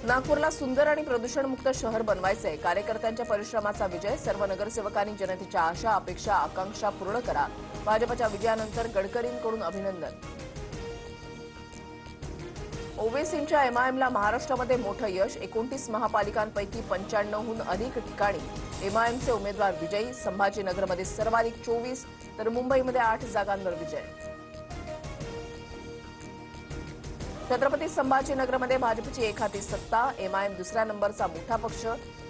नागपूरला सुंदर आणि प्रदूषणमुक्त शहर बनवायचंय. कार्यकर्त्यांच्या परिश्रमाचा विजय. सर्व नगरसेवकांनी जनतेच्या आशा, अपेक्षा, आकांक्षा पूर्ण करा. भाजपच्या विजयानंतर गडकरींकडून अभिनंदन. ओवेसींच्या एमआयएमला महाराष्ट्रामध्ये मोठं यश. 29 महापालिकांपैकी 95हून अधिक ठिकाणी एमआयएमचे उमेदवार विजयी. संभाजीनगरमध्ये सर्वाधिक 24 तर मुंबईमध्ये 8 जागांवर विजय. छत्रपती संभाजीनगरमध्ये भाजपची एकहाती सत्ता. एमआयएम दुसऱ्या नंबरचा मोठा पक्ष.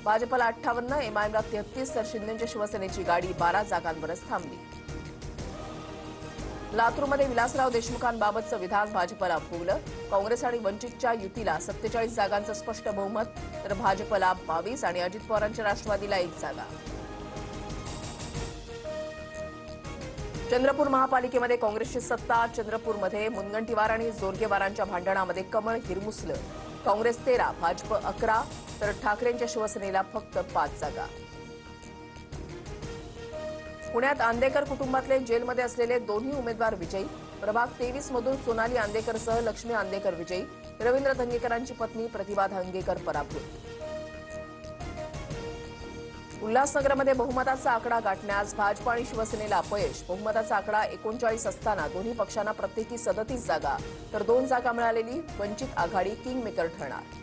भाजपला 58, एमआयएमला 33 तर शिंदेच्या शिवसेनेची गाडी 12 जागांवरच थांबली. लातूरमध्ये विलासराव देशमुखांबाबतचं विधान भाजपला भोवलं. काँग्रेस आणि वंचितच्या युतीला 47 जागांचं स्पष्ट बहुमत तर भाजपला 22 आणि अजित पवारांच्या राष्ट्रवादीला 1 जागा. चंद्रपूर महापालिकेमध्ये काँग्रेसची सत्ता. चंद्रपूरमध्ये मुनगंटीवार आणि जोरगेवारांच्या भांडणामध्ये कमळ हिरमुसलं. काँग्रेस 13, भाजप 11 तर ठाकरेंच्या शिवसेनेला फक्त 5 जागा. पुण्यात आंदेकर कुटुंबातले जेलमध्ये असलेले दोन्ही उमेदवार विजयी. प्रभाग 23 मधून सोनाली आंदेकरसह लक्ष्मी आंदेकर विजयी. रवींद्र धंगेकरांची पत्नी प्रतिभा धंगेकर पराभूत. उल्हासनगरमध्ये बहुमताचा आकडा गाठण्यास भाजप आणि शिवसेनेला अपयश. बहुमताचा आकडा 39 असताना दोन्ही पक्षांना प्रत्येकी 37 जागा तर 2 जागा मिळालेली वंचित आघाडी किंगमेकर ठरणार.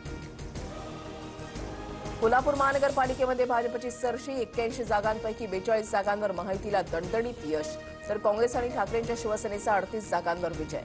कोल्हापूर महानगरपालिकेमध्ये भाजपची सरशी. 81 जागांपैकी 42 जागांवर महायुतीला दणदणीत यश तर काँग्रेस आणि ठाकरेंच्या शिवसेनेचा 38 जागांवर विजय.